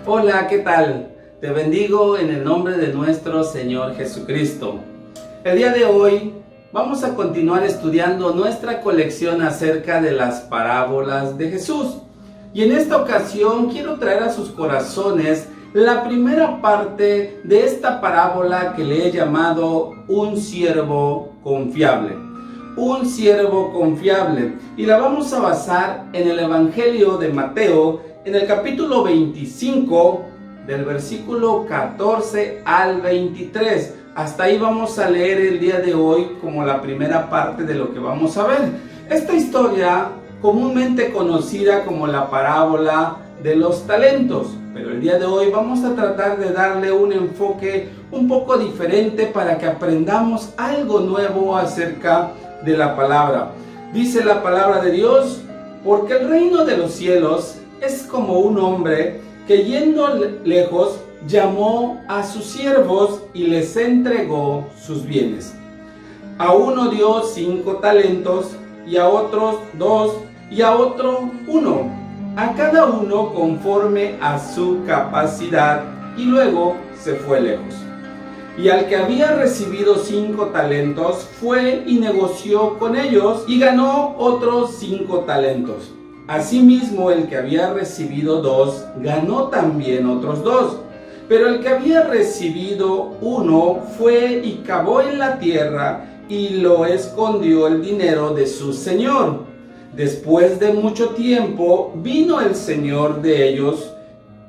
Hola, ¿qué tal? Te bendigo en el nombre de nuestro Señor Jesucristo. El día de hoy vamos a continuar estudiando nuestra colección acerca de las parábolas de Jesús. Y en esta ocasión quiero traer a sus corazones la primera parte de esta parábola que le he llamado un siervo confiable. Un siervo confiable. Y la vamos a basar en el Evangelio de Mateo, en el capítulo 25, del versículo 14 al 23. Hasta ahí vamos a leer el día de hoy como la primera parte de lo que vamos a ver. Esta historia, comúnmente conocida como la parábola de los talentos, pero el día de hoy vamos a tratar de darle un enfoque un poco diferente para que aprendamos algo nuevo acerca de la palabra. Dice la palabra de Dios: porque el reino de los cielos es como un hombre que yendo lejos llamó a sus siervos y les entregó sus bienes. A uno dio 5 talentos, y a otros 2, y a otro 1, a cada uno conforme a su capacidad, y luego se fue lejos. Y al que había recibido 5 talentos fue y negoció con ellos y ganó otros 5 talentos. Asimismo, el que había recibido 2 ganó también otros 2. Pero el que había recibido 1 fue y cavó en la tierra y lo escondió el dinero de su señor. Después de mucho tiempo vino el señor de ellos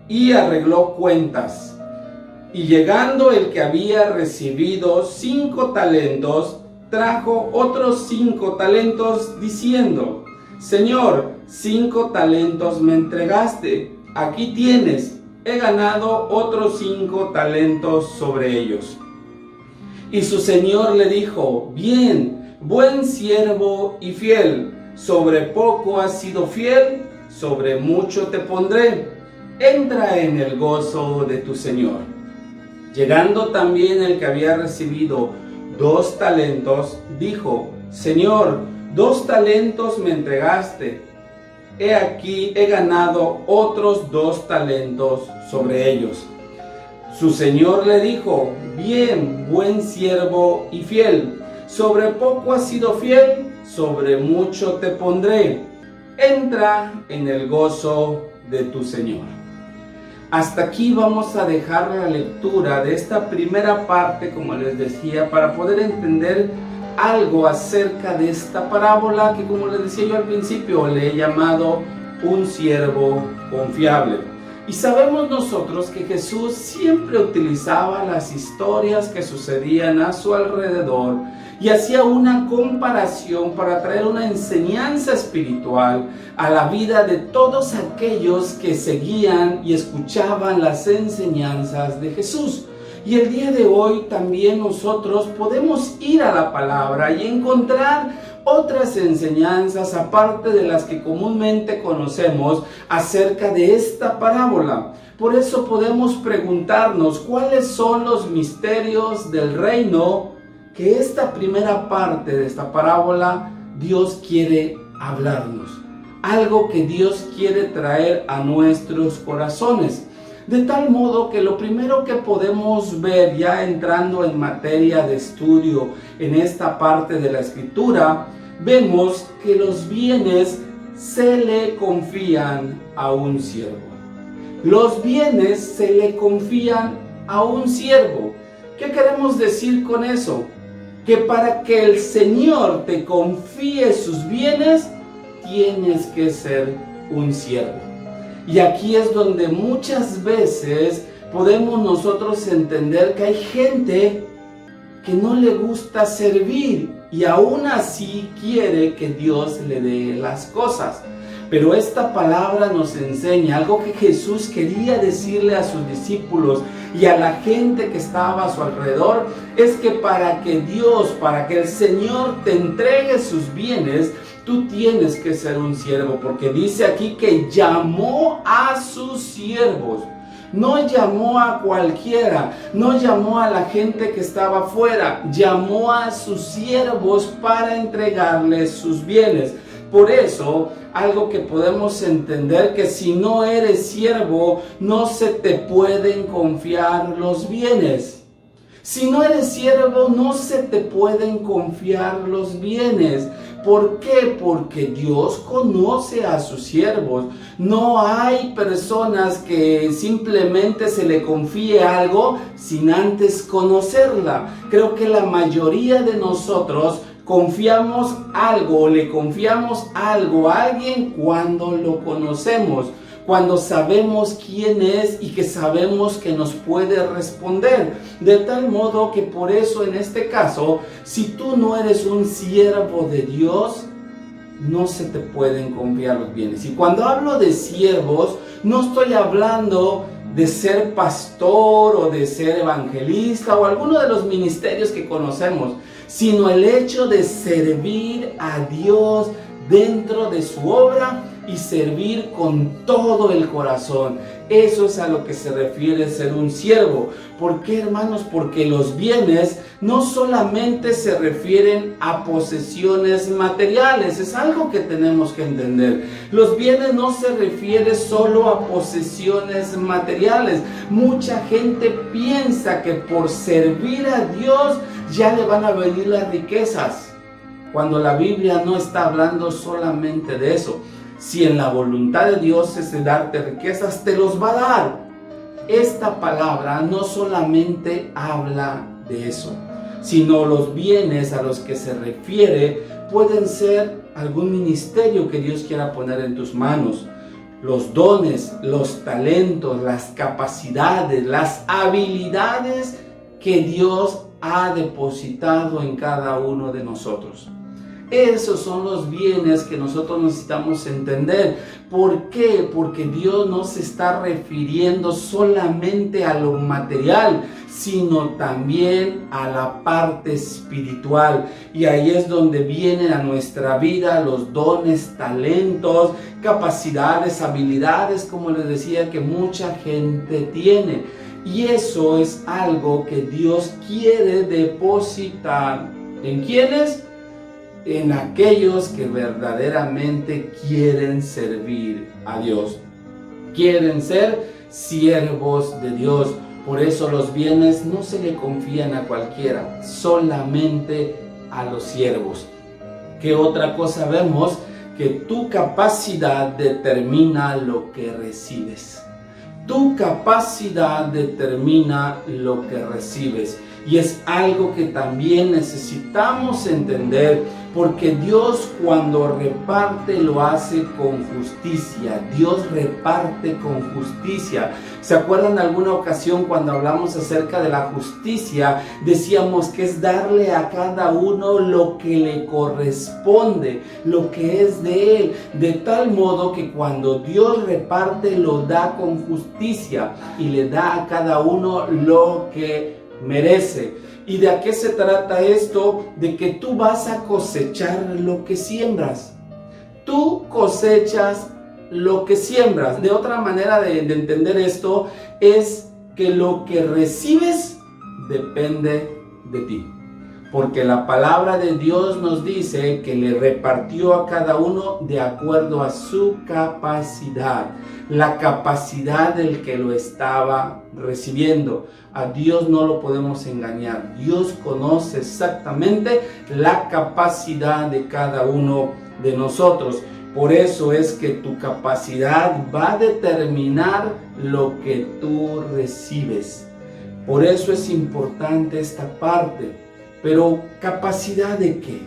y arregló cuentas. Y llegando el que había recibido 5 talentos, trajo otros 5 talentos, diciendo: Señor, 5 talentos me entregaste, aquí tienes, he ganado otros 5 talentos sobre ellos. Y su señor le dijo: bien, buen siervo y fiel, sobre poco has sido fiel, sobre mucho te pondré, entra en el gozo de tu señor. Llegando también el que había recibido 2 talentos, dijo: Señor, 2 talentos me entregaste, he aquí he ganado otros 2 talentos sobre ellos. Su señor le dijo: bien, buen siervo y fiel, sobre poco has sido fiel, sobre mucho te pondré, entra en el gozo de tu señor. Hasta aquí vamos a dejar la lectura de esta primera parte, como les decía, para poder entender algo acerca de esta parábola que, como les decía yo al principio, le he llamado un siervo confiable. Y sabemos nosotros que Jesús siempre utilizaba las historias que sucedían a su alrededor y hacía una comparación para traer una enseñanza espiritual a la vida de todos aquellos que seguían y escuchaban las enseñanzas de Jesús. Y el día de hoy también nosotros podemos ir a la palabra y encontrar otras enseñanzas aparte de las que comúnmente conocemos acerca de esta parábola. Por eso podemos preguntarnos cuáles son los misterios del reino que esta primera parte de esta parábola Dios quiere hablarnos. Algo que Dios quiere traer a nuestros corazones. De tal modo que lo primero que podemos ver, ya entrando en materia de estudio en esta parte de la escritura, vemos que los bienes se le confían a un siervo. Los bienes se le confían a un siervo. ¿Qué queremos decir con eso? Que para que el Señor te confíe sus bienes, tienes que ser un siervo. Y aquí es donde muchas veces podemos nosotros entender que hay gente que no le gusta servir y aún así quiere que Dios le dé las cosas. Pero esta palabra nos enseña algo que Jesús quería decirle a sus discípulos y a la gente que estaba a su alrededor, es que para que Dios, para que el Señor te entregue sus bienes, tú tienes que ser un siervo, porque dice aquí que llamó a sus siervos. No llamó a cualquiera, no llamó a la gente que estaba afuera, llamó a sus siervos para entregarles sus bienes. Por eso, algo que podemos entender, que si no eres siervo, no se te pueden confiar los bienes. Si no eres siervo, no se te pueden confiar los bienes. ¿Por qué? Porque Dios conoce a sus siervos. No hay personas que simplemente se le confíe algo sin antes conocerla. Creo que la mayoría de nosotros confiamos algo o le confiamos algo a alguien cuando lo conocemos, cuando sabemos quién es y que sabemos que nos puede responder. De tal modo que por eso en este caso, si tú no eres un siervo de Dios, no se te pueden confiar los bienes. Y cuando hablo de siervos, no estoy hablando de ser pastor o de ser evangelista o alguno de los ministerios que conocemos, sino el hecho de servir a Dios dentro de su obra y servir con todo el corazón. Eso es a lo que se refiere ser un siervo. ¿Por qué, hermanos? Porque los bienes no solamente se refieren a posesiones materiales, es algo que tenemos que entender. Los bienes no se refiere solo a posesiones materiales. Mucha gente piensa que por servir a Dios ya le van a venir las riquezas, cuando la Biblia no está hablando solamente de eso. Si en la voluntad de Dios es de darte riquezas, te los va a dar. Esta palabra no solamente habla de eso, sino los bienes a los que se refiere pueden ser algún ministerio que Dios quiera poner en tus manos, los dones, los talentos, las capacidades, las habilidades que Dios ha depositado en cada uno de nosotros. Esos son los bienes que nosotros necesitamos entender. ¿Por qué? Porque Dios no se está refiriendo solamente a lo material, sino también a la parte espiritual. Y ahí es donde vienen a nuestra vida los dones, talentos, capacidades, habilidades, como les decía, que mucha gente tiene. Y eso es algo que Dios quiere depositar. ¿En quiénes? En aquellos que verdaderamente quieren servir a Dios, quieren ser siervos de Dios. Por eso los bienes no se le confían a cualquiera, solamente a los siervos. ¿Qué otra cosa vemos? Que tu capacidad determina lo que recibes. Tu capacidad determina lo que recibes. Y es algo que también necesitamos entender, porque Dios cuando reparte lo hace con justicia. Dios reparte con justicia. ¿Se acuerdan alguna ocasión cuando hablamos acerca de la justicia? Decíamos que es darle a cada uno lo que le corresponde, lo que es de él. De tal modo que cuando Dios reparte lo da con justicia y le da a cada uno lo que merece. ¿Y de a qué se trata esto? De que tú vas a cosechar lo que siembras. Tú cosechas lo que siembras. De otra manera de entender esto es que lo que recibes depende de ti. Porque la palabra de Dios nos dice que le repartió a cada uno de acuerdo a su capacidad. La capacidad del que lo estaba recibiendo. A Dios no lo podemos engañar. Dios conoce exactamente la capacidad de cada uno de nosotros. Por eso es que tu capacidad va a determinar lo que tú recibes. Por eso es importante esta parte. Pero ¿capacidad de qué?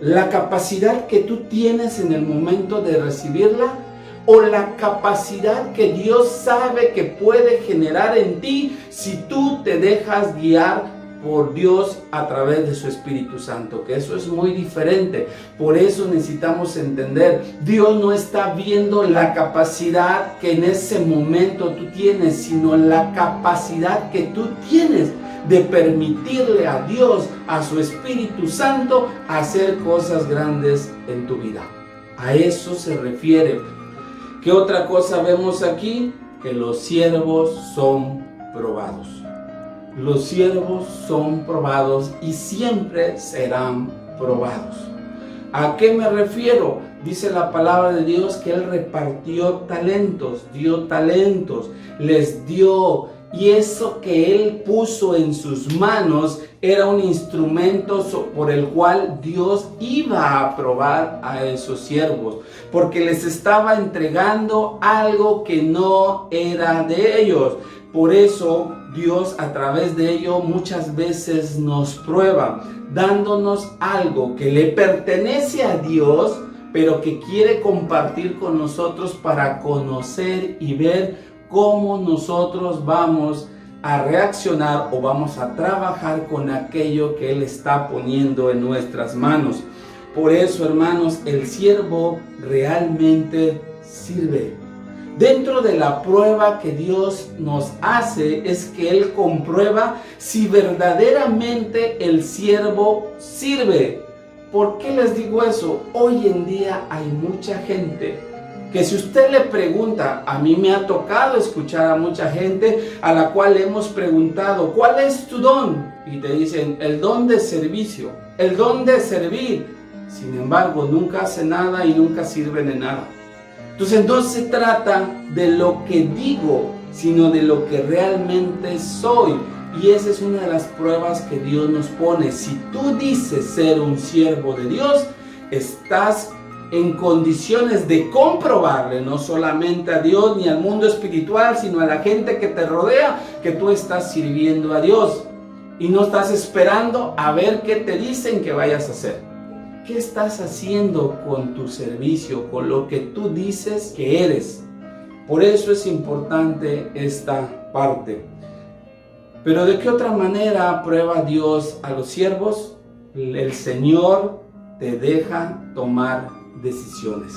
¿La capacidad que tú tienes en el momento de recibirla? ¿O la capacidad que Dios sabe que puede generar en ti si tú te dejas guiar por Dios a través de su Espíritu Santo? Que eso es muy diferente. Por eso necesitamos entender, Dios no está viendo la capacidad que en ese momento tú tienes, sino la capacidad que tú tienes de permitirle a Dios, a su Espíritu Santo, hacer cosas grandes en tu vida. A eso se refiere. ¿Qué otra cosa vemos aquí? Que los siervos son probados. Los siervos son probados y siempre serán probados. ¿A qué me refiero? Dice la palabra de Dios que Él repartió talentos, dio talentos, les dio. Y eso que Él puso en sus manos era un instrumento por el cual Dios iba a probar a esos siervos, porque les estaba entregando algo que no era de ellos. Por eso Dios a través de ello muchas veces nos prueba, dándonos algo que le pertenece a Dios, pero que quiere compartir con nosotros para conocer y ver cómo nosotros vamos a reaccionar o vamos a trabajar con aquello que Él está poniendo en nuestras manos. Por eso, hermanos, el siervo realmente sirve. Dentro de la prueba que Dios nos hace es que Él comprueba si verdaderamente el siervo sirve. ¿Por qué les digo eso? Hoy en día hay mucha gente que si usted le pregunta, a mí me ha tocado escuchar a mucha gente a la cual le hemos preguntado, ¿cuál es tu don? Y te dicen, el don de servicio, el don de servir. Sin embargo, nunca hacen nada y nunca sirven de nada. Entonces no se trata de lo que digo, sino de lo que realmente soy. Y esa es una de las pruebas que Dios nos pone. Si tú dices ser un siervo de Dios, estás en condiciones de comprobarle, no solamente a Dios ni al mundo espiritual, sino a la gente que te rodea, que tú estás sirviendo a Dios. Y no estás esperando a ver qué te dicen que vayas a hacer. ¿Qué estás haciendo con tu servicio, con lo que tú dices que eres? Por eso es importante esta parte. Pero ¿de qué otra manera prueba Dios a los siervos? El Señor te deja tomar decisiones.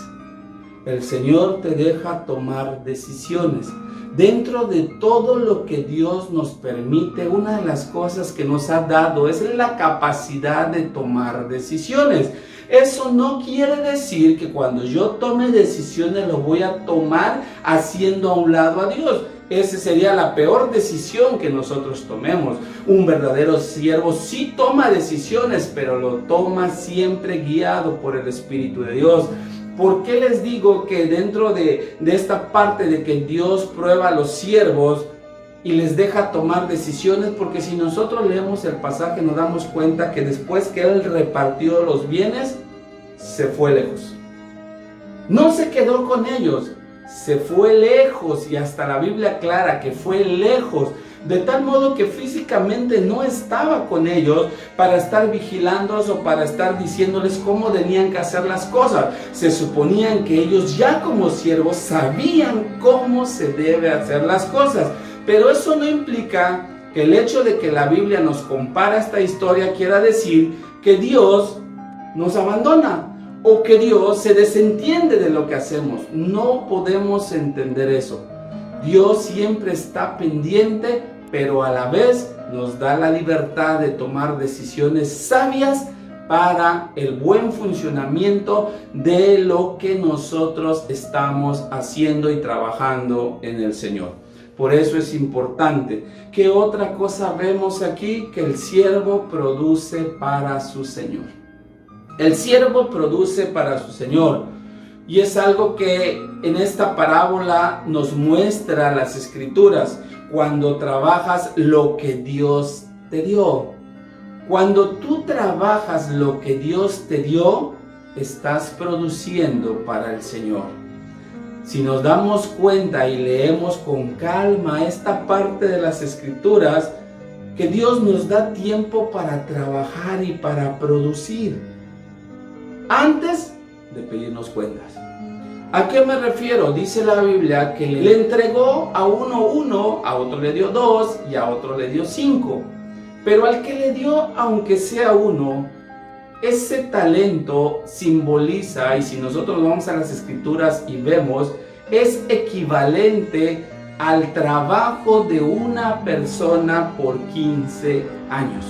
El Señor te deja tomar decisiones. Dentro de todo lo que Dios nos permite, una de las cosas que nos ha dado es la capacidad de tomar decisiones. Eso no quiere decir que cuando yo tome decisiones lo voy a tomar haciendo a un lado a Dios. Esa sería la peor decisión que nosotros tomemos. Un verdadero siervo sí toma decisiones, pero lo toma siempre guiado por el Espíritu de Dios. ¿Por qué les digo que dentro de esta parte de que Dios prueba a los siervos y les deja tomar decisiones? Porque si nosotros leemos el pasaje nos damos cuenta que después que Él repartió los bienes, se fue lejos. No se quedó con ellos, se fue lejos, y hasta la Biblia aclara que fue lejos, de tal modo que físicamente no estaba con ellos para estar vigilándolos o para estar diciéndoles cómo tenían que hacer las cosas. Se suponían que ellos ya como siervos sabían cómo se debe hacer las cosas, pero eso no implica que el hecho de que la Biblia nos compara esta historia quiera decir que Dios nos abandona o que Dios se desentiende de lo que hacemos. No podemos entender eso. Dios siempre está pendiente, pero a la vez nos da la libertad de tomar decisiones sabias para el buen funcionamiento de lo que nosotros estamos haciendo y trabajando en el Señor. Por eso es importante. ¿Qué otra cosa vemos aquí? Que el siervo produce para su Señor. El siervo produce para su Señor. Y es algo que en esta parábola nos muestra las Escrituras. Cuando trabajas lo que Dios te dio. Cuando tú trabajas lo que Dios te dio, estás produciendo para el Señor. Si nos damos cuenta y leemos con calma esta parte de las Escrituras, que Dios nos da tiempo para trabajar y para producir, antes de pedirnos cuentas. ¿A qué me refiero? Dice la Biblia que le entregó a uno, a otro le dio 2 y a otro le dio 5. Pero al que le dio, aunque sea 1, ese talento simboliza, y si nosotros vamos a las Escrituras y vemos, es equivalente al trabajo de una persona por 15 años.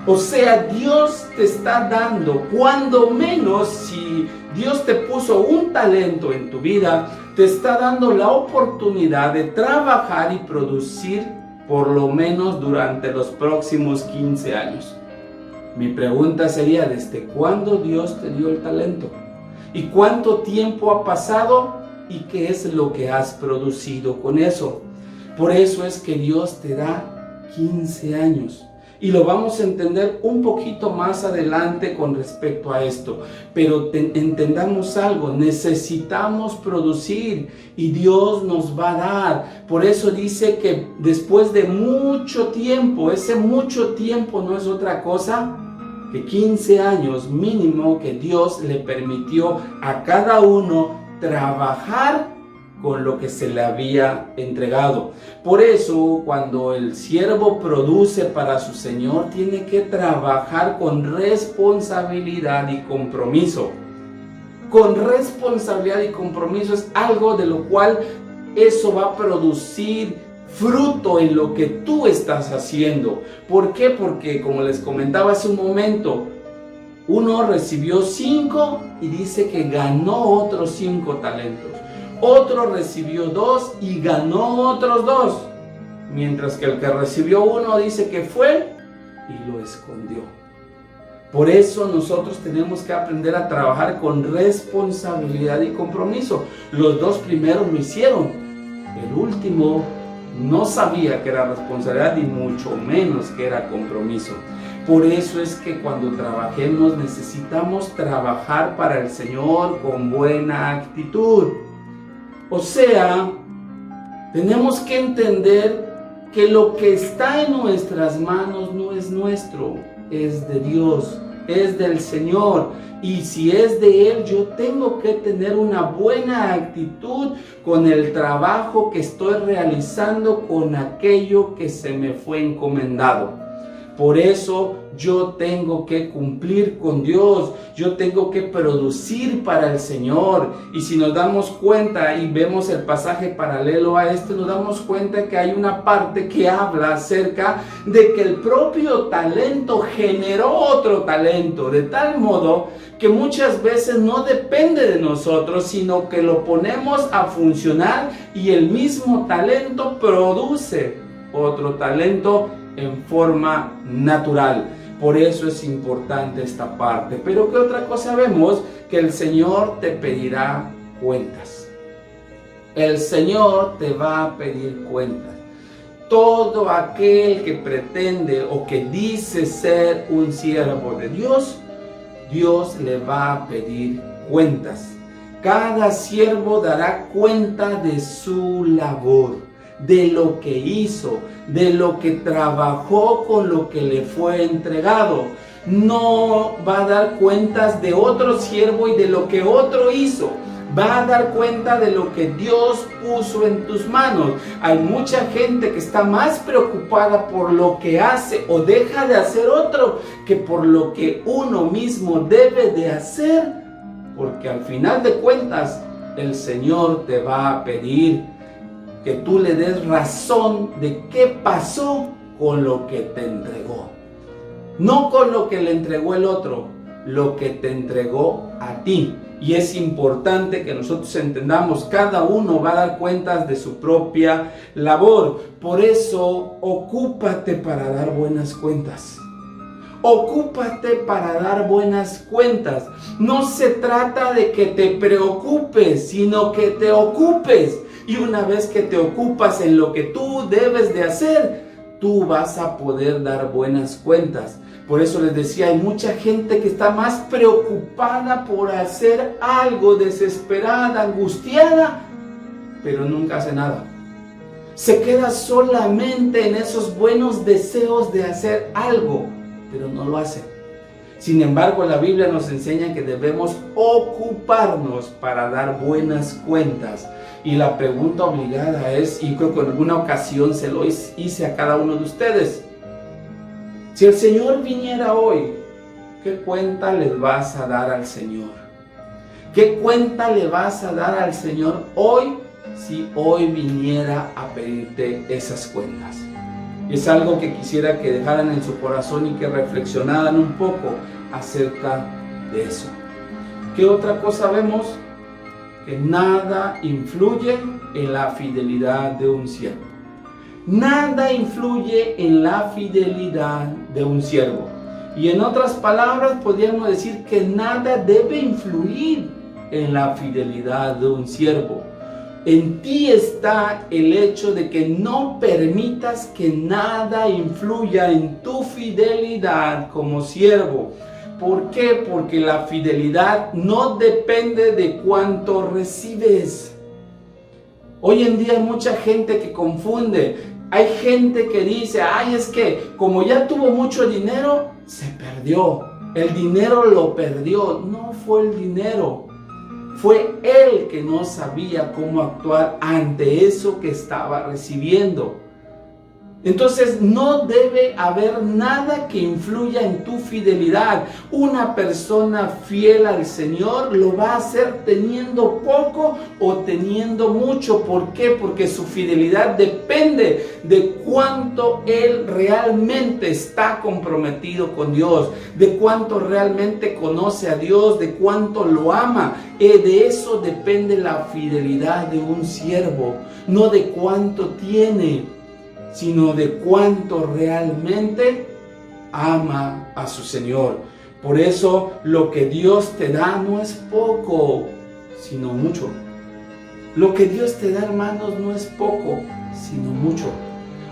O sea, Dios te está dando, cuando menos, si Dios te puso un talento en tu vida, te está dando la oportunidad de trabajar y producir por lo menos durante los próximos 15 años. Mi pregunta sería, ¿desde cuándo Dios te dio el talento? ¿Y cuánto tiempo ha pasado? ¿Y qué es lo que has producido con eso? Por eso es que Dios te da 15 años. Y lo vamos a entender un poquito más adelante con respecto a esto. Pero entendamos algo, necesitamos producir y Dios nos va a dar. Por eso dice que después de mucho tiempo, ese mucho tiempo no es otra cosa que 15 años mínimo que Dios le permitió a cada uno trabajar con lo que se le había entregado. Por eso, cuando el siervo produce para su Señor, tiene que trabajar con responsabilidad y compromiso. Con responsabilidad y compromiso es algo de lo cual eso va a producir fruto en lo que tú estás haciendo. ¿Por qué? Porque, como les comentaba hace un momento, uno recibió 5 y dice que ganó otros 5 talentos. Otro recibió 2 y ganó otros 2. Mientras que el que recibió 1 dice que fue y lo escondió. Por eso nosotros tenemos que aprender a trabajar con responsabilidad y compromiso. Los 2 primeros lo hicieron. El último no sabía que era responsabilidad y mucho menos que era compromiso. Por eso es que cuando trabajemos necesitamos trabajar para el Señor con buena actitud. O sea, tenemos que entender que lo que está en nuestras manos no es nuestro, es de Dios, es del Señor. Y si es de Él, yo tengo que tener una buena actitud con el trabajo que estoy realizando, con aquello que se me fue encomendado. Por eso yo tengo que cumplir con Dios, yo tengo que producir para el Señor. Y si nos damos cuenta y vemos el pasaje paralelo a este, nos damos cuenta que hay una parte que habla acerca de que el propio talento generó otro talento, de tal modo que muchas veces no depende de nosotros, sino que lo ponemos a funcionar y el mismo talento produce otro talento en forma natural. Por eso es importante esta parte. Pero ¿qué otra cosa vemos? Que el Señor te pedirá cuentas. El Señor te va a pedir cuentas. Todo aquel que pretende o que dice ser un siervo de Dios, Dios le va a pedir cuentas. Cada siervo dará cuenta de su labor, de lo que hizo, de lo que trabajó con lo que le fue entregado. No va a dar cuentas de otro siervo y de lo que otro hizo. Va a dar cuenta de lo que Dios puso en tus manos. Hay mucha gente que está más preocupada por lo que hace o deja de hacer otro que por lo que uno mismo debe de hacer, porque al final de cuentas el Señor te va a pedir que tú le des razón de qué pasó con lo que te entregó. No con lo que le entregó el otro, lo que te entregó a ti. Y es importante que nosotros entendamos, cada uno va a dar cuentas de su propia labor. Por eso, ocúpate para dar buenas cuentas. Ocúpate para dar buenas cuentas. No se trata de que te preocupes, sino que te ocupes. Y una vez que te ocupas en lo que tú debes de hacer, tú vas a poder dar buenas cuentas. Por eso les decía, hay mucha gente que está más preocupada por hacer algo, desesperada, angustiada, pero nunca hace nada. Se queda solamente en esos buenos deseos de hacer algo, pero no lo hace. Sin embargo, la Biblia nos enseña que debemos ocuparnos para dar buenas cuentas. Y la pregunta obligada es, y creo que en alguna ocasión se lo hice a cada uno de ustedes: si el Señor viniera hoy, ¿qué cuenta les vas a dar al Señor? ¿Qué cuenta le vas a dar al Señor hoy si hoy viniera a pedirte esas cuentas? Es algo que quisiera que dejaran en su corazón y que reflexionaran un poco acerca de eso. ¿Qué otra cosa vemos? Que nada influye en la fidelidad de un siervo. Nada influye en la fidelidad de un siervo. Y en otras palabras, podríamos decir que nada debe influir en la fidelidad de un siervo. En ti está el hecho de que no permitas que nada influya en tu fidelidad como siervo. ¿Por qué? Porque la fidelidad no depende de cuánto recibes. Hoy en día hay mucha gente que confunde. Hay gente que dice, ay, es que como ya tuvo mucho dinero, se perdió. El dinero lo perdió. No fue el dinero. Fue él que no sabía cómo actuar ante eso que estaba recibiendo. Entonces no debe haber nada que influya en tu fidelidad. Una persona fiel al Señor lo va a hacer teniendo poco o teniendo mucho. ¿Por qué? Porque su fidelidad depende de cuánto él realmente está comprometido con Dios, de cuánto realmente conoce a Dios, de cuánto lo ama. De eso depende la fidelidad de un siervo, no de cuánto tiene, sino de cuánto realmente ama a su Señor. Por eso lo que Dios te da no es poco, sino mucho. Lo que Dios te da, hermanos, no es poco, sino mucho.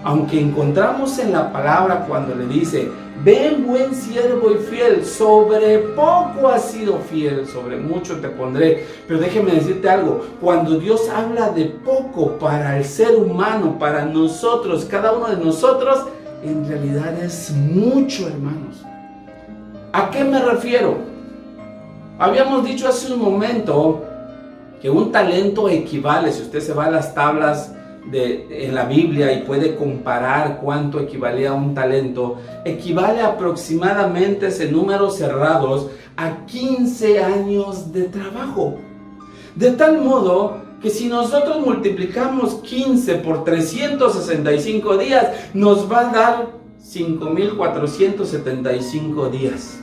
Aunque encontramos en la palabra cuando le dice, ven buen siervo y fiel, sobre poco has sido fiel, sobre mucho te pondré. Pero déjeme decirte algo, cuando Dios habla de poco para el ser humano, para nosotros, cada uno de nosotros, en realidad es mucho, hermanos. ¿A qué me refiero? Habíamos dicho hace un momento que un talento equivale, si usted se va a las tablas en la Biblia y puede comparar cuánto equivalía a un talento, equivale aproximadamente, en números cerrados, a 15 años de trabajo. De tal modo que si nosotros multiplicamos 15 por 365 días, nos va a dar 5,475 días.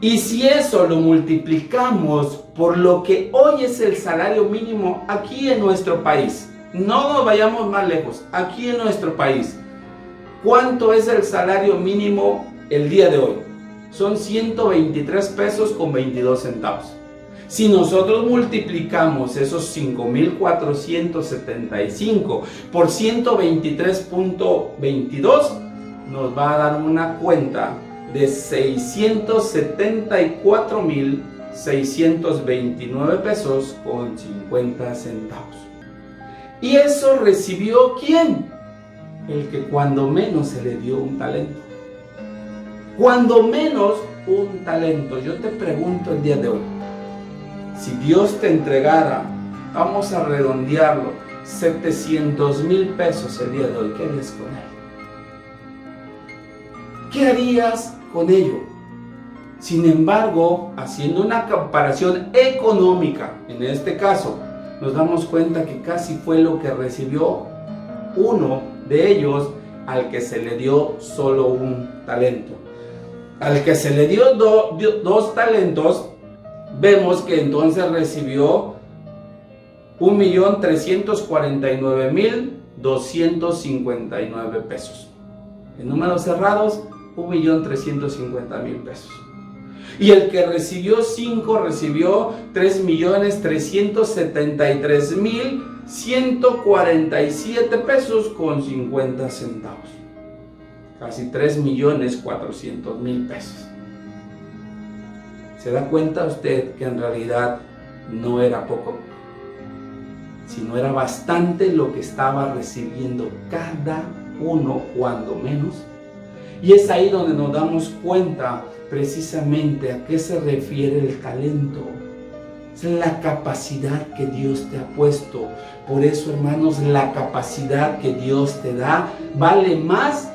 Y si eso lo multiplicamos por lo que hoy es el salario mínimo aquí en nuestro país, no nos vayamos más lejos, aquí en nuestro país, ¿cuánto es el salario mínimo el día de hoy? Son 123 pesos con 22 centavos. Si nosotros multiplicamos esos 5,475 por 123.22, nos va a dar una cuenta de 674,629 pesos con 50 centavos. ¿Y eso recibió quién? El que cuando menos se le dio un talento. Cuando menos un talento. Yo te pregunto el día de hoy, si Dios te entregara, vamos a redondearlo, 700,000 pesos el día de hoy, ¿qué harías con él? ¿Qué harías con ello? Sin embargo, haciendo una comparación económica, en este caso, nos damos cuenta que casi fue lo que recibió uno de ellos al que se le dio solo un talento. Al que se le dio dos talentos, vemos que entonces recibió 1,349,259 pesos. En números cerrados, 1,350,000 pesos. Y el que recibió 5 recibió 3,373,147 pesos con 50 centavos. Casi 3,400,000 pesos. ¿Se da cuenta usted que en realidad no era poco? Sino era bastante lo que estaba recibiendo cada uno, cuando menos. Y es ahí donde nos damos cuenta precisamente a qué se refiere el talento. Es la capacidad que Dios te ha puesto. Por eso, hermanos, la capacidad que Dios te da vale más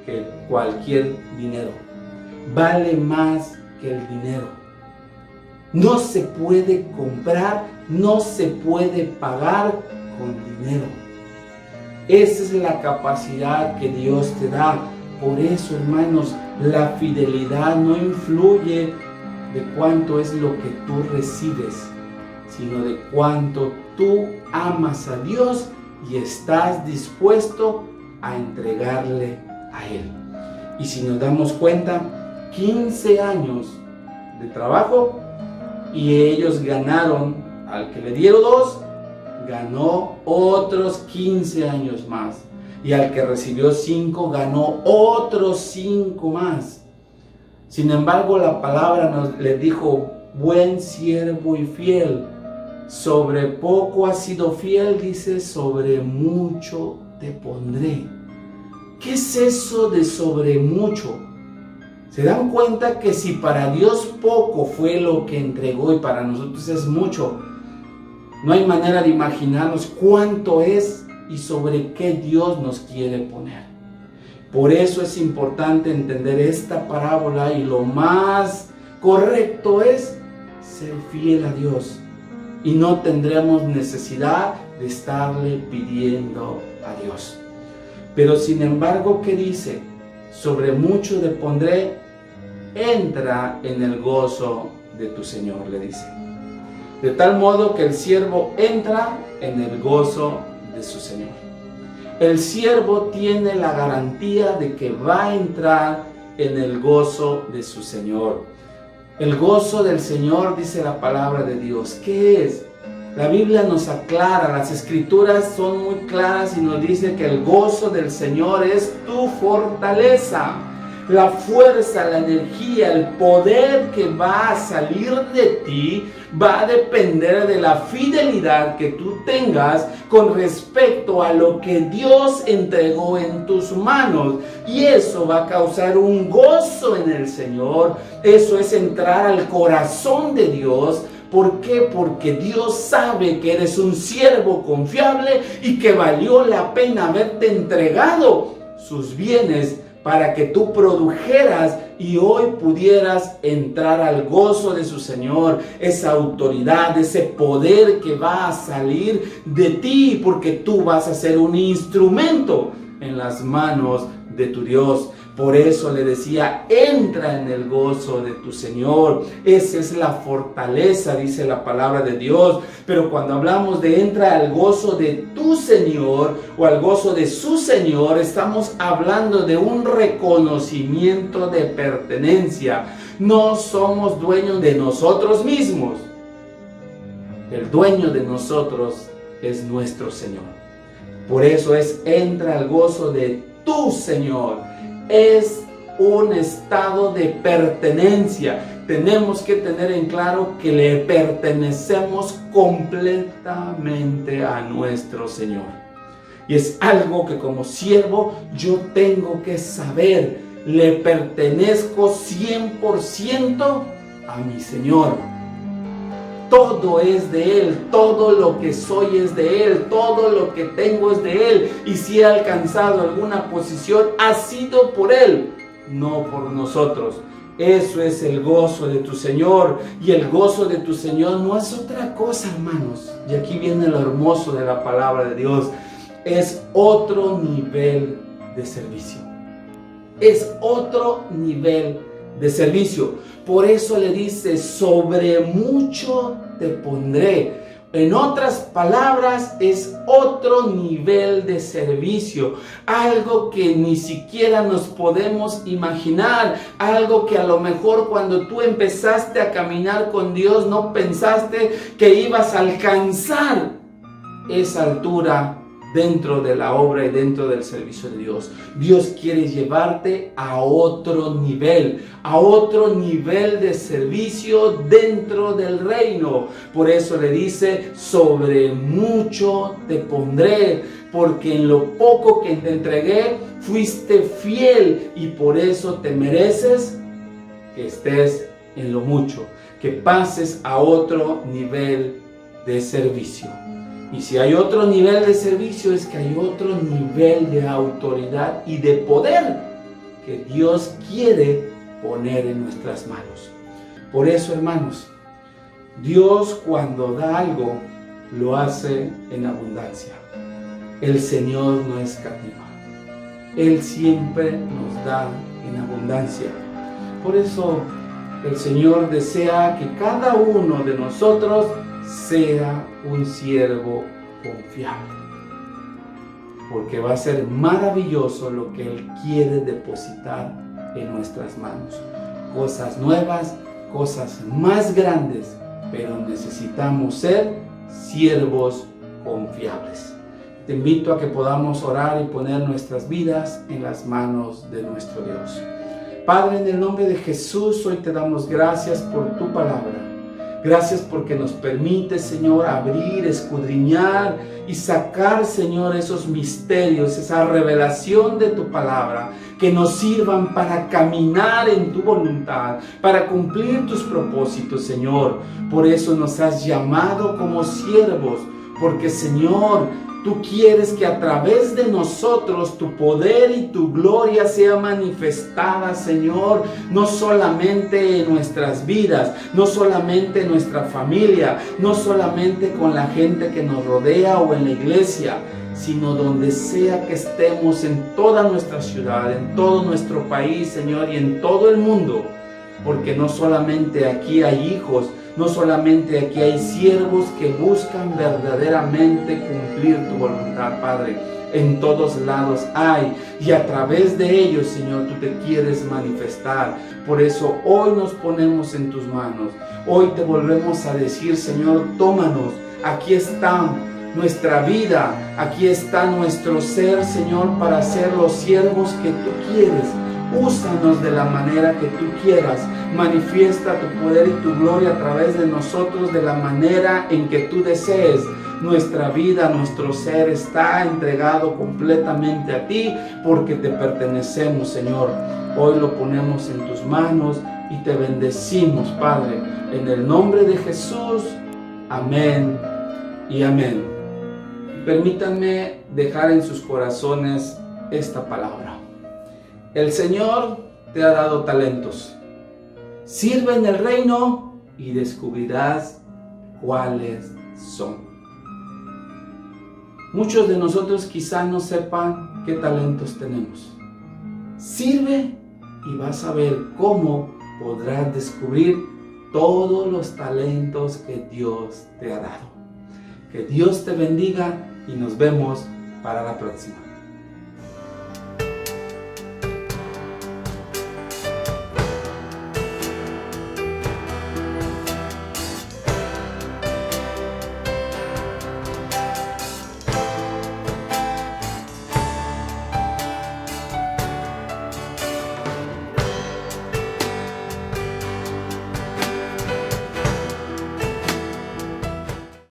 que cualquier dinero. Vale más que el dinero. No se puede comprar, no se puede pagar con dinero. Esa es la capacidad que Dios te da. Por eso, hermanos, la fidelidad no influye de cuánto es lo que tú recibes, sino de cuánto tú amas a Dios y estás dispuesto a entregarle a Él. Y si nos damos cuenta, 15 años de trabajo y ellos ganaron, al que le dieron 2, ganó otros 15 años más. Y al que recibió 5, ganó otros 5 más. Sin embargo, la palabra le dijo, buen siervo y fiel, sobre poco has sido fiel, dice, sobre mucho te pondré. ¿Qué es eso de sobre mucho? ¿Se dan cuenta que si para Dios poco fue lo que entregó y para nosotros es mucho? No hay manera de imaginarnos cuánto es y sobre qué Dios nos quiere poner. Por eso es importante entender esta parábola y lo más correcto es ser fiel a Dios. Y no tendremos necesidad de estarle pidiendo a Dios. Pero sin embargo, ¿qué dice? Sobre mucho te pondré, entra en el gozo de tu Señor, le dice. De tal modo que el siervo entra en el gozo de su Señor. El siervo tiene la garantía de que va a entrar en el gozo de su Señor. El gozo del Señor, dice la palabra de Dios. ¿Qué es? La Biblia nos aclara, las Escrituras son muy claras y nos dice que el gozo del Señor es tu fortaleza. La fuerza, la energía, el poder que va a salir de ti va a depender de la fidelidad que tú tengas con respecto a lo que Dios entregó en tus manos. Y eso va a causar un gozo en el Señor. Eso es entrar al corazón de Dios. ¿Por qué? Porque Dios sabe que eres un siervo confiable y que valió la pena haberte entregado sus bienes para que tú produjeras y hoy pudieras entrar al gozo de su Señor, esa autoridad, ese poder que va a salir de ti, porque tú vas a ser un instrumento en las manos de tu Dios. Por eso le decía, entra en el gozo de tu Señor. Esa es la fortaleza, dice la palabra de Dios. Pero cuando hablamos de entra al gozo de tu Señor o al gozo de su Señor, estamos hablando de un reconocimiento de pertenencia. No somos dueños de nosotros mismos. El dueño de nosotros es nuestro Señor. Por eso es entra al gozo de tu Señor. Es un estado de pertenencia. Tenemos que tener en claro que le pertenecemos completamente a nuestro Señor. Y es algo que como siervo yo tengo que saber. Le pertenezco 100% a mi Señor. Todo es de Él, todo lo que soy es de Él, todo lo que tengo es de Él. Y si he alcanzado alguna posición, ha sido por Él, no por nosotros. Eso es el gozo de tu Señor. Y el gozo de tu Señor no es otra cosa, hermanos. Y aquí viene lo hermoso de la palabra de Dios. Es otro nivel de servicio. Es otro nivel de servicio. Por eso le dice, sobre mucho te pondré. En otras palabras, es otro nivel de servicio. Algo que ni siquiera nos podemos imaginar. Algo que a lo mejor cuando tú empezaste a caminar con Dios, no pensaste que ibas a alcanzar esa altura dentro de la obra y dentro del servicio de Dios. Dios quiere llevarte a otro nivel de servicio dentro del reino. Por eso le dice, sobre mucho te pondré, porque en lo poco que te entregué, fuiste fiel y por eso te mereces que estés en lo mucho, que pases a otro nivel de servicio. Y si hay otro nivel de servicio, es que hay otro nivel de autoridad y de poder que Dios quiere poner en nuestras manos. Por eso, hermanos, Dios cuando da algo, lo hace en abundancia. El Señor no escatima. Él siempre nos da en abundancia. Por eso, el Señor desea que cada uno de nosotros sea un siervo confiable, porque va a ser maravilloso lo que Él quiere depositar en nuestras manos. Cosas nuevas, cosas más grandes, pero necesitamos ser siervos confiables. Te invito a que podamos orar y poner nuestras vidas en las manos de nuestro Dios. Padre, en el nombre de Jesús, hoy te damos gracias por tu palabra. Gracias porque nos permite, Señor, abrir, escudriñar y sacar, Señor, esos misterios, esa revelación de tu palabra, que nos sirvan para caminar en tu voluntad, para cumplir tus propósitos, Señor. Por eso nos has llamado como siervos, porque, Señor, tú quieres que a través de nosotros tu poder y tu gloria sea manifestada, Señor, no solamente en nuestras vidas, no solamente en nuestra familia, no solamente con la gente que nos rodea o en la iglesia, sino donde sea que estemos, en toda nuestra ciudad, en todo nuestro país, Señor, y en todo el mundo. Porque no solamente aquí hay hijos, no solamente aquí hay siervos que buscan verdaderamente cumplir tu voluntad, Padre. En todos lados hay, y a través de ellos, Señor, tú te quieres manifestar. Por eso hoy nos ponemos en tus manos. Hoy te volvemos a decir, Señor, tómanos. Aquí está nuestra vida, aquí está nuestro ser, Señor, para ser los siervos que tú quieres. Úsanos de la manera que tú quieras. Manifiesta tu poder y tu gloria a través de nosotros de la manera en que tú desees. Nuestra vida, nuestro ser está entregado completamente a ti porque te pertenecemos, Señor. Hoy lo ponemos en tus manos y te bendecimos, Padre. En el nombre de Jesús. Amén y amén. Permítanme dejar en sus corazones esta palabra. El Señor te ha dado talentos. Sirve en el reino y descubrirás cuáles son. Muchos de nosotros quizá no sepan qué talentos tenemos. Sirve y vas a ver cómo podrás descubrir todos los talentos que Dios te ha dado. Que Dios te bendiga y nos vemos para la próxima.